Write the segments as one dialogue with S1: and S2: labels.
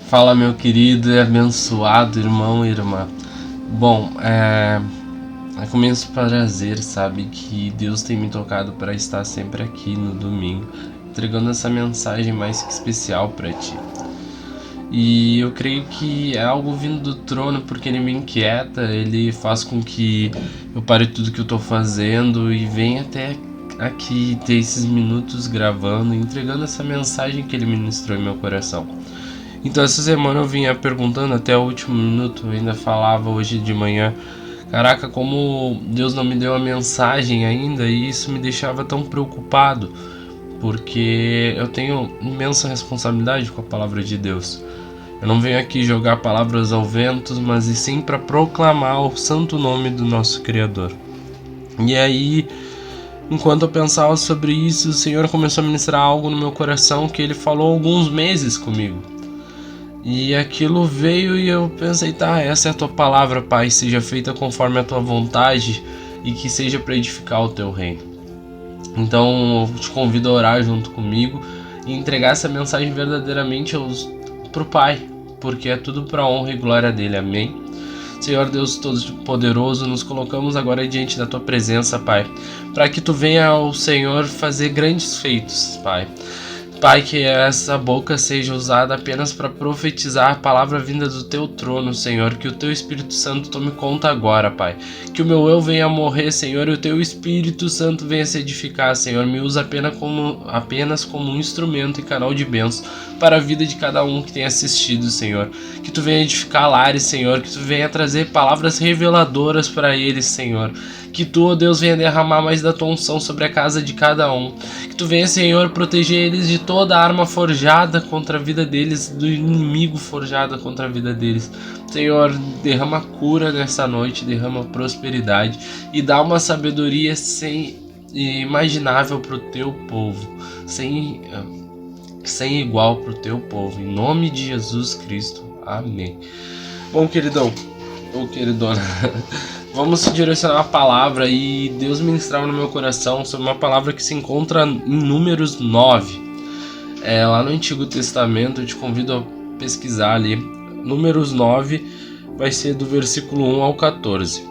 S1: Fala, meu querido e abençoado irmão e irmã. Bom, é com imenso prazer, sabe, que Deus tem me tocado para estar sempre aqui no domingo, entregando essa mensagem mais que especial para ti. E eu creio que é algo vindo do trono porque ele me inquieta, ele faz com que eu pare tudo que eu tô fazendo e venha até aqui ter esses minutos gravando, entregando essa mensagem que ele ministrou em meu coração. Então essa semana eu vinha perguntando até o último minuto, eu ainda falava hoje de manhã, caraca, como Deus não me deu a mensagem ainda, e isso me deixava tão preocupado, porque eu tenho imensa responsabilidade com a palavra de Deus. Eu não venho aqui jogar palavras ao vento, mas e sim para proclamar o santo nome do nosso Criador. E aí, enquanto eu pensava sobre isso, o Senhor começou a ministrar algo no meu coração que ele falou há alguns meses comigo. E aquilo veio e eu pensei, tá, essa é a tua palavra, Pai, seja feita conforme a tua vontade e que seja para edificar o teu reino. Então eu te convido a orar junto comigo e entregar essa mensagem verdadeiramente pro Pai, porque é tudo para a honra e glória dele, amém? Senhor Deus Todo-Poderoso, nos colocamos agora diante da tua presença, Pai, para que tu venha ao Senhor fazer grandes feitos, Pai. Pai, que essa boca seja usada apenas para profetizar a palavra vinda do teu trono, Senhor. Que o teu Espírito Santo tome conta agora, Pai. Que o meu eu venha morrer, Senhor, e o teu Espírito Santo venha se edificar, Senhor. Me usa apenas como um instrumento e canal de bênção para a vida de cada um que tem assistido, Senhor. Que tu venha edificar lares, Senhor. Que tu venha trazer palavras reveladoras para eles, Senhor. Que tu, ó Deus, venha derramar mais da tua unção sobre a casa de cada um. Que tu venha, Senhor, proteger eles de toda arma forjada contra a vida deles, do inimigo forjado contra a vida deles. Senhor, derrama cura nessa noite, derrama prosperidade e dá uma sabedoria imaginável para o teu povo, sem igual para o teu povo. Em nome de Jesus Cristo. Amém. Bom, queridão, ou queridona, vamos direcionar a palavra e Deus ministrava no meu coração sobre uma palavra que se encontra em Números 9. Lá no Antigo Testamento, eu te convido a pesquisar ali. Números 9 vai ser do versículo 1 ao 14.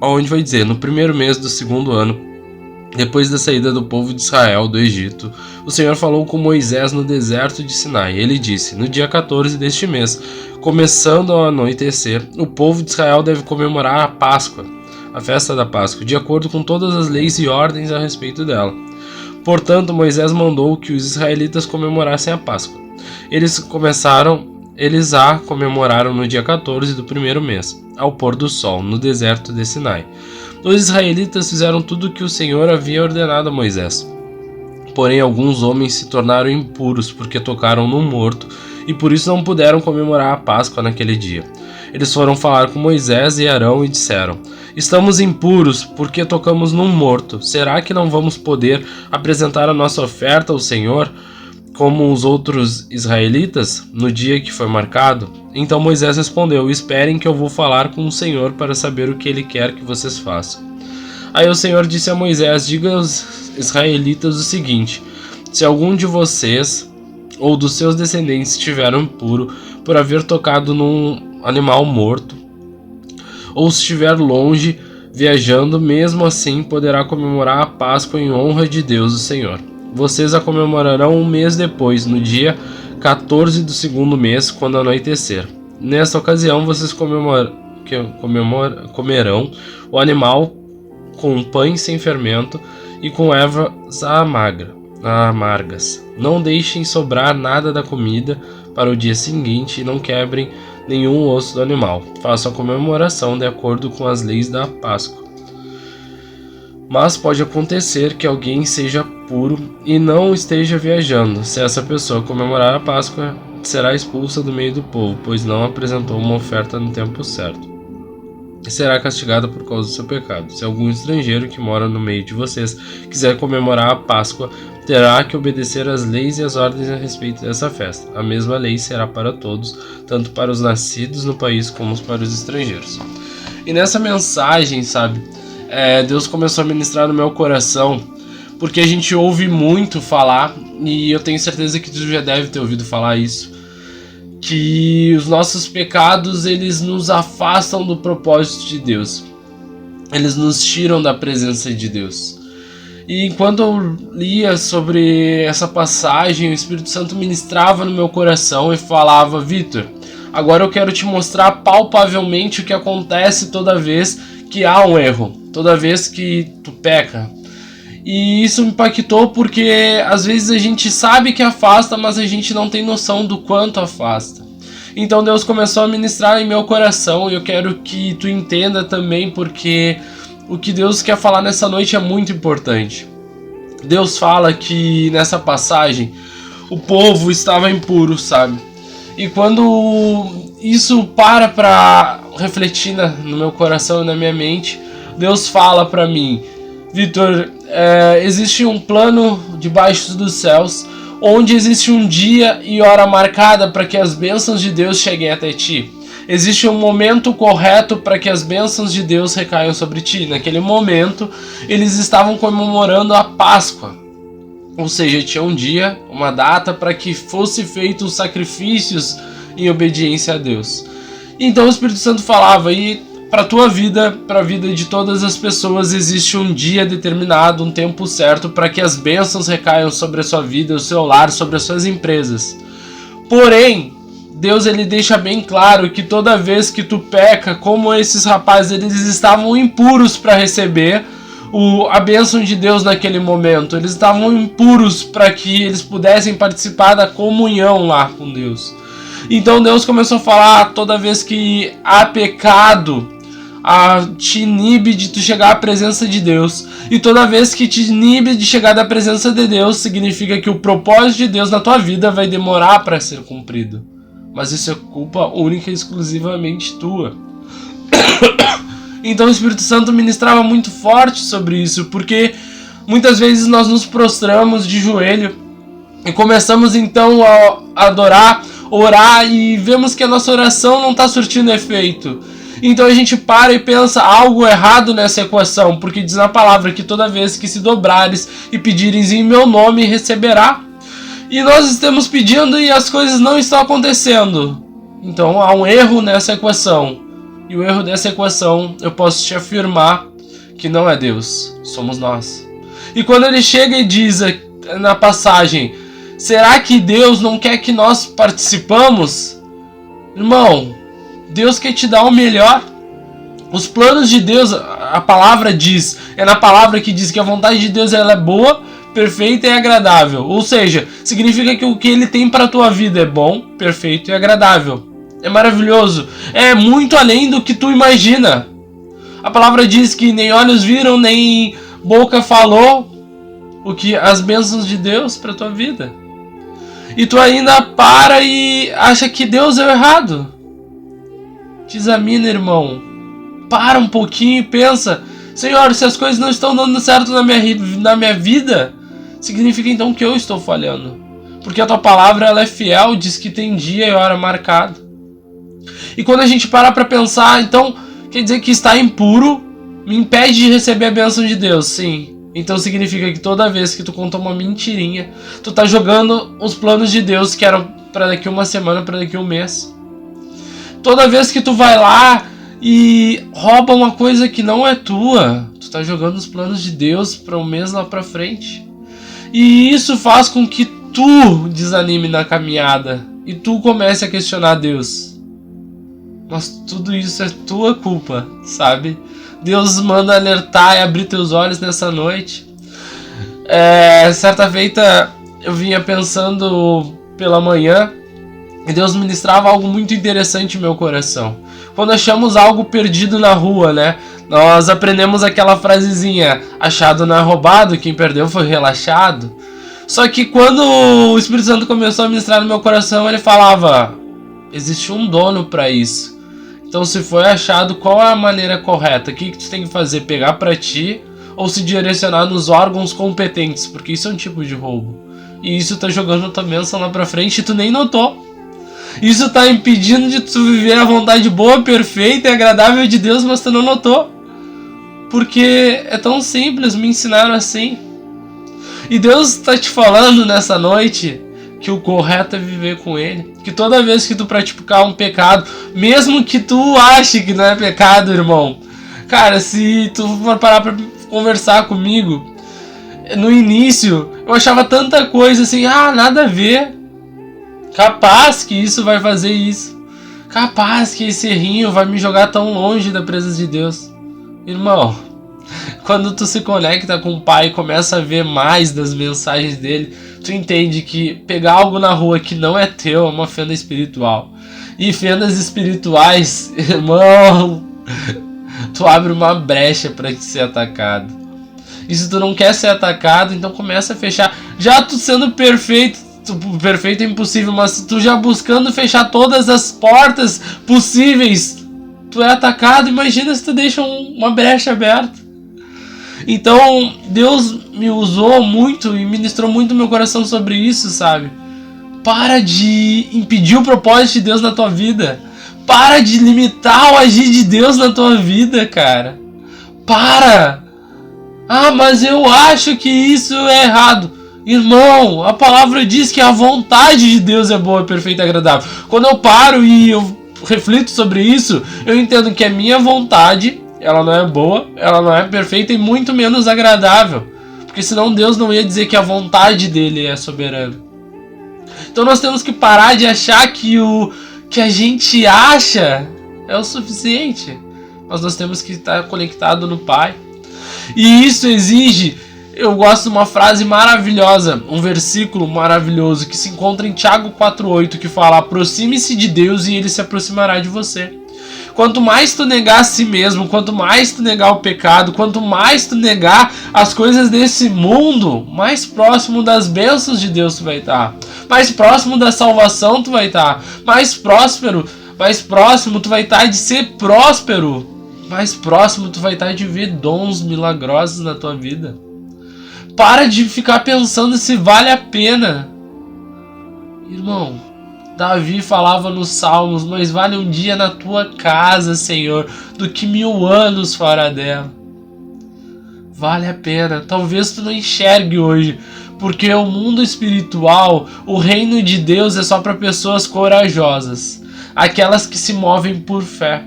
S1: Onde vai dizer, no primeiro mês do segundo ano, depois da saída do povo de Israel do Egito, o Senhor falou com Moisés no deserto de Sinai. Ele disse, no dia 14 deste mês, começando ao anoitecer, o povo de Israel deve comemorar a Páscoa, a festa da Páscoa, de acordo com todas as leis e ordens a respeito dela. Portanto, Moisés mandou que os israelitas comemorassem a Páscoa. Eles a comemoraram no dia 14 do primeiro mês, ao pôr do sol, no deserto de Sinai. Os israelitas fizeram tudo o que o Senhor havia ordenado a Moisés. Porém, alguns homens se tornaram impuros porque tocaram no morto e por isso não puderam comemorar a Páscoa naquele dia. Eles foram falar com Moisés e Arão e disseram, estamos impuros porque tocamos num morto. Será que não vamos poder apresentar a nossa oferta ao Senhor como os outros israelitas no dia que foi marcado? Então Moisés respondeu, esperem que eu vou falar com o Senhor para saber o que ele quer que vocês façam. Aí o Senhor disse a Moisés, diga aos israelitas o seguinte, se algum de vocês ou dos seus descendentes estiver impuro por haver tocado num animal morto, ou se estiver longe, viajando, mesmo assim poderá comemorar a Páscoa em honra de Deus o Senhor. Vocês a comemorarão um mês depois, no dia 14 do segundo mês, quando anoitecer. Nesta ocasião, vocês comerão o animal com pães sem fermento e com ervas amargas. Não deixem sobrar nada da comida para o dia seguinte e não quebrem nenhum osso do animal. Façam a comemoração de acordo com as leis da Páscoa. Mas pode acontecer que alguém seja puro e não esteja viajando. Se essa pessoa comemorar a Páscoa, será expulsa do meio do povo, pois não apresentou uma oferta no tempo certo. E será castigada por causa do seu pecado. Se algum estrangeiro que mora no meio de vocês quiser comemorar a Páscoa, terá que obedecer às leis e às ordens a respeito dessa festa. A mesma lei será para todos, tanto para os nascidos no país como para os estrangeiros. E nessa mensagem, sabe, Deus começou a ministrar no meu coração, porque a gente ouve muito falar, e eu tenho certeza que tu já deve ter ouvido falar isso, que os nossos pecados, eles nos afastam do propósito de Deus. Eles nos tiram da presença de Deus. E enquanto eu lia sobre essa passagem, o Espírito Santo ministrava no meu coração e falava: Vitor, agora eu quero te mostrar palpavelmente o que acontece toda vez que há um erro, toda vez que tu peca. E isso me impactou porque às vezes a gente sabe que afasta, mas a gente não tem noção do quanto afasta. Então Deus começou a ministrar em meu coração e eu quero que tu entenda também, porque o que Deus quer falar nessa noite é muito importante. Deus fala que nessa passagem o povo estava impuro, sabe? E quando isso para refletir no meu coração e na minha mente, Deus fala para mim: Vitor, existe um plano debaixo dos céus, onde existe um dia e hora marcada para que as bênçãos de Deus cheguem até ti. Existe um momento correto para que as bênçãos de Deus recaiam sobre ti. Naquele momento, eles estavam comemorando a Páscoa. Ou seja, tinha um dia, uma data para que fosse feitos os sacrifícios em obediência a Deus. Então o Espírito Santo falava: e para a tua vida, para a vida de todas as pessoas, existe um dia determinado, um tempo certo para que as bênçãos recaiam sobre a sua vida, o seu lar, sobre as suas empresas. Porém, Deus ele deixa bem claro que toda vez que tu peca, como esses rapazes, eles estavam impuros para receber a bênção de Deus naquele momento. Eles estavam impuros para que eles pudessem participar da comunhão lá com Deus. Então Deus começou a falar: toda vez que há pecado, te inibe de tu chegar à presença de Deus. E toda vez que te inibe de chegar da presença de Deus, significa que o propósito de Deus na tua vida vai demorar para ser cumprido. Mas isso é culpa única e exclusivamente tua. Então o Espírito Santo ministrava muito forte sobre isso, porque muitas vezes nós nos prostramos de joelho e começamos então a adorar, orar, e vemos que a nossa oração não está surtindo efeito. Então a gente para e pensa algo errado nessa equação, porque diz na palavra que toda vez que se dobrares e pedires em meu nome, receberá. E nós estamos pedindo e as coisas não estão acontecendo. Então há um erro nessa equação. E o erro dessa equação, eu posso te afirmar que não é Deus, somos nós. E quando ele chega e diz na passagem: será que Deus não quer que nós participamos? Irmão, Deus quer te dar o melhor. Os planos de Deus, a palavra diz, é na palavra que diz que a vontade de Deus ela é boa, perfeita e agradável. Ou seja, significa que o que ele tem para a tua vida é bom, perfeito e agradável. É maravilhoso. É muito além do que tu imagina. A palavra diz que nem olhos viram, nem boca falou o que as bênçãos de Deus para a tua vida. E tu ainda para e acha que Deus é o errado. Te examina, irmão. Para um pouquinho e pensa: Senhor, se as coisas não estão dando certo na minha vida, significa então que eu estou falhando. Porque a tua palavra ela é fiel, diz que tem dia e hora marcado. E quando a gente para pensar, então quer dizer que estar impuro me impede de receber a bênção de Deus? Sim. Então significa que toda vez que tu conta uma mentirinha, tu tá jogando os planos de Deus que eram para daqui uma semana, para daqui um mês. Toda vez que tu vai lá e rouba uma coisa que não é tua, tu tá jogando os planos de Deus para um mês lá pra frente. E isso faz com que tu desanime na caminhada e tu comece a questionar Deus. Mas tudo isso é tua culpa, sabe? Deus manda alertar e abrir teus olhos nessa noite. Certa feita eu vinha pensando pela manhã e Deus ministrava algo muito interessante em meu coração. Quando achamos algo perdido na rua, né? Nós aprendemos aquela frasezinha: achado não é roubado, quem perdeu foi relaxado. Só que quando o Espírito Santo começou a ministrar no meu coração, ele falava: existe um dono para isso. Então se foi achado, qual é a maneira correta? O que tu tem que fazer? Pegar para ti ou se direcionar nos órgãos competentes? Porque isso é um tipo de roubo. E isso tá jogando a tua bênção lá pra frente e tu nem notou. Isso tá impedindo de tu viver a vontade boa, perfeita e agradável de Deus, mas tu não notou. Porque é tão simples, me ensinaram assim. E Deus tá te falando nessa noite que o correto é viver com ele. Que toda vez que tu praticar um pecado, mesmo que tu ache que não é pecado, irmão, cara, se tu for parar pra conversar comigo, no início eu achava tanta coisa assim, nada a ver. Capaz que isso vai fazer isso. Capaz que esse errinho vai me jogar tão longe da presença de Deus. Irmão, quando tu se conecta com o Pai e começa a ver mais das mensagens dele, tu entende que pegar algo na rua que não é teu é uma fenda espiritual. E fendas espirituais, irmão, tu abre uma brecha para ser atacado. E se tu não quer ser atacado, então começa a fechar. Já tu sendo perfeito é impossível, mas tu já buscando fechar todas as portas possíveis, tu é atacado. Imagina se tu deixa uma brecha aberta. Então Deus me usou muito e ministrou muito no meu coração sobre isso, sabe? Para de impedir o propósito de Deus na tua vida. Para de limitar o agir de Deus na tua vida, cara. Para! Mas eu acho que isso é errado. Irmão, a palavra diz que a vontade de Deus é boa, perfeita e agradável. Quando eu paro e eu reflito sobre isso, eu entendo que a minha vontade, ela não é boa, ela não é perfeita e muito menos agradável. Porque senão Deus não ia dizer que a vontade dele é soberana. Então nós temos que parar de achar que o que a gente acha é o suficiente. Mas nós temos que estar conectado no Pai. E isso exige... Eu gosto de uma frase maravilhosa, um versículo maravilhoso que se encontra em Tiago 4,8, que fala: aproxime-se de Deus e Ele se aproximará de você. Quanto mais tu negar a si mesmo, quanto mais tu negar o pecado, quanto mais tu negar as coisas desse mundo, mais próximo das bênçãos de Deus tu vai estar. Mais próximo da salvação tu vai estar. Mais próximo tu vai estar de ser próspero. Mais próximo tu vai estar de ver dons milagrosos na tua vida. Para de ficar pensando se vale a pena. Irmão, Davi falava nos Salmos: mas vale um dia na tua casa, Senhor, do que 1000 anos fora dela. Vale a pena. Talvez tu não enxergue hoje, porque o mundo espiritual, o reino de Deus é só para pessoas corajosas. Aquelas que se movem por fé.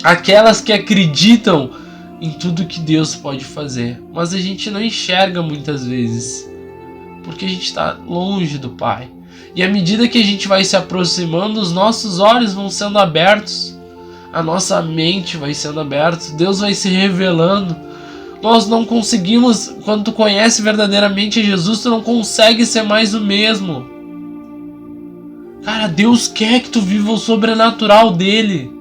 S1: Aquelas que acreditam em tudo que Deus pode fazer. Mas a gente não enxerga muitas vezes, porque a gente está longe do Pai. E à medida que a gente vai se aproximando, os nossos olhos vão sendo abertos, a nossa mente vai sendo aberta, Deus vai se revelando. Nós não conseguimos, quando tu conhece verdadeiramente Jesus, tu não consegue ser mais o mesmo. Cara, Deus quer que tu viva o sobrenatural dele.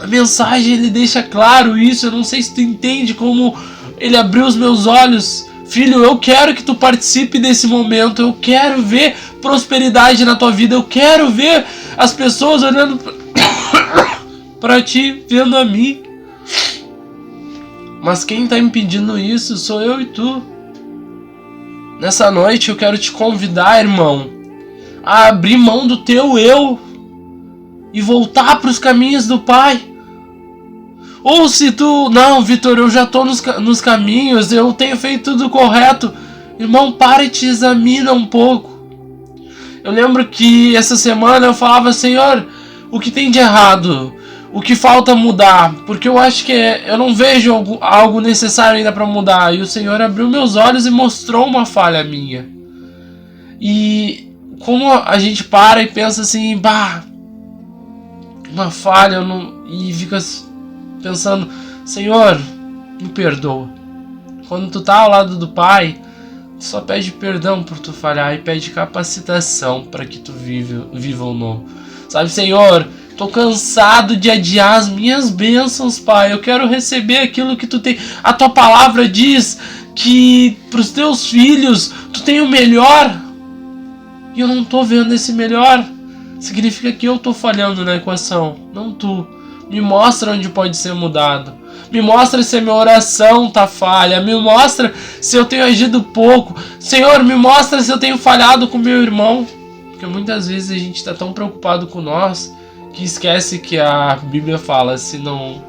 S1: A mensagem ele deixa claro isso. Eu não sei se tu entende como ele abriu os meus olhos. Filho, eu quero que tu participe desse momento. Eu quero ver prosperidade na tua vida. Eu quero ver as pessoas olhando para ti, vendo a mim. Mas quem está impedindo isso sou eu e tu. Nessa noite eu quero te convidar, irmão, a abrir mão do teu eu e voltar para os caminhos do Pai. Ou se tu... Não, Vitor, eu já estou nos caminhos, eu tenho feito tudo correto. Irmão, para e te examina um pouco. Eu lembro que essa semana eu falava: Senhor, o que tem de errado? O que falta mudar? Porque eu acho que eu não vejo algo necessário ainda para mudar. E o Senhor abriu meus olhos e mostrou uma falha minha. E como a gente para e pensa assim: uma falha, e fica pensando: Senhor, me perdoa. Quando tu tá ao lado do Pai, tu só pede perdão por tu falhar e pede capacitação para que tu viva o novo. Sabe, Senhor, tô cansado de adiar as minhas bênçãos, Pai. Eu quero receber aquilo que tu tem. A tua palavra diz que pros teus filhos tu tem o melhor. E eu não tô vendo esse melhor. Significa que eu tô falhando na equação, não tu. Me mostra onde pode ser mudado. Me mostra se a minha oração tá falha. Me mostra se eu tenho agido pouco. Senhor, me mostra se eu tenho falhado com meu irmão. Porque muitas vezes a gente tá tão preocupado com nós que esquece que a Bíblia fala: se não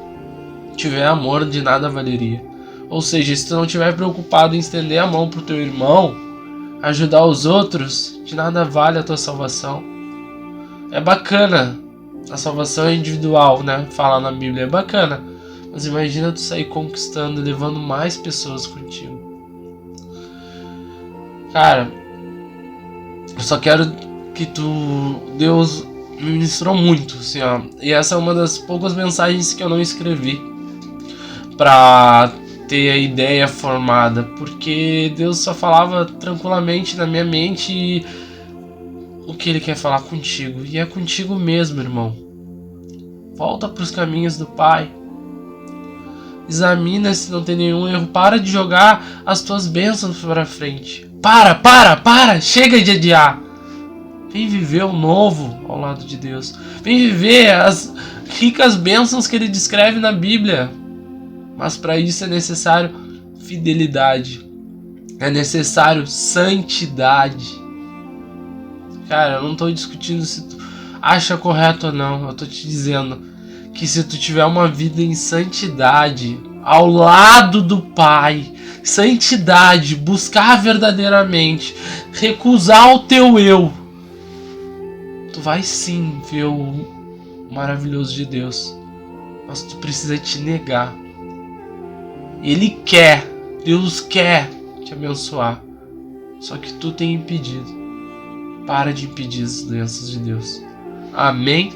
S1: tiver amor, de nada valeria. Ou seja, se tu não estiver preocupado em estender a mão pro teu irmão, ajudar os outros, de nada vale a tua salvação. É bacana, a salvação é individual, né? Fala na Bíblia, é bacana. Mas imagina tu sair conquistando, levando mais pessoas contigo. Cara, eu só quero que Deus me ministrou muito, assim, ó. E essa é uma das poucas mensagens que eu não escrevi pra ter a ideia formada, porque Deus só falava tranquilamente na minha mente o que Ele quer falar contigo. E é contigo mesmo, irmão. Volta pros caminhos do Pai. Examina se não tem nenhum erro. Para de jogar as tuas bênçãos para frente. Para! Chega de adiar. Vem viver o novo ao lado de Deus. Vem viver as ricas bênçãos que Ele descreve na Bíblia. Mas para isso é necessário fidelidade. É necessário santidade. Cara, eu não tô discutindo se tu acha correto ou não. Eu tô te dizendo que se tu tiver uma vida em santidade, ao lado do Pai, santidade, buscar verdadeiramente, recusar o teu eu, tu vai sim ver o maravilhoso de Deus. Mas tu precisa te negar. Ele quer, Deus quer te abençoar. Só que tu tem impedido. Para de impedir as bênçãos de Deus. Amém?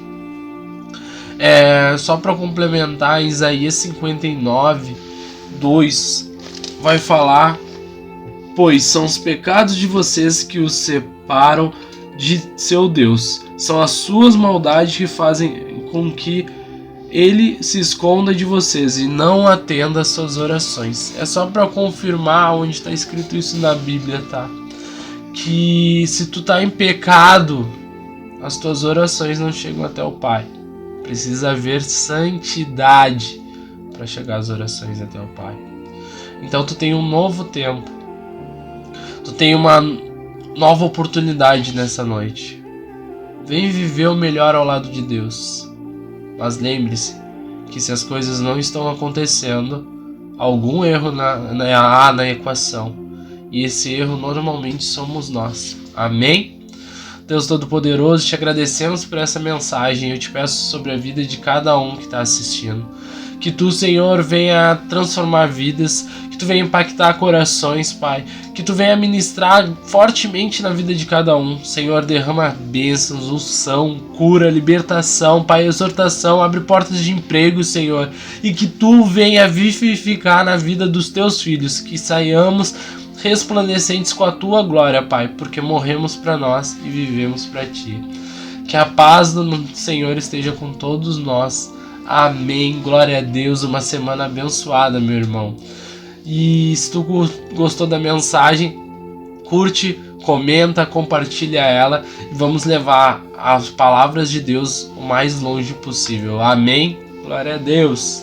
S1: Só para complementar, Isaías 59, 2 vai falar: pois são os pecados de vocês que os separam de seu Deus. São as suas maldades que fazem com que Ele se esconda de vocês e não atenda às suas orações. É só para confirmar onde está escrito isso na Bíblia, tá? Que se tu tá em pecado, as tuas orações não chegam até o Pai. Precisa haver santidade para chegar as orações até o Pai. Então tu tem um novo tempo. Tu tem uma nova oportunidade nessa noite. Vem viver o melhor ao lado de Deus. Mas lembre-se que se as coisas não estão acontecendo, algum erro na equação. E esse erro normalmente somos nós. Amém? Deus Todo-Poderoso, te agradecemos por essa mensagem. Eu te peço sobre a vida de cada um que está assistindo. Que tu, Senhor, venha transformar vidas. Que tu venha impactar corações, Pai. Que tu venha ministrar fortemente na vida de cada um. Senhor, derrama bênçãos, unção, cura, libertação, Pai, exortação. Abre portas de emprego, Senhor. E que tu venha vivificar na vida dos teus filhos. Que saiamos resplandecentes com a tua glória, Pai, porque morremos para nós e vivemos para ti. Que a paz do Senhor esteja com todos nós. Amém. Glória a Deus. Uma semana abençoada, meu irmão. E se tu gostou da mensagem, curte, comenta, compartilha ela e vamos levar as palavras de Deus o mais longe possível. Amém. Glória a Deus.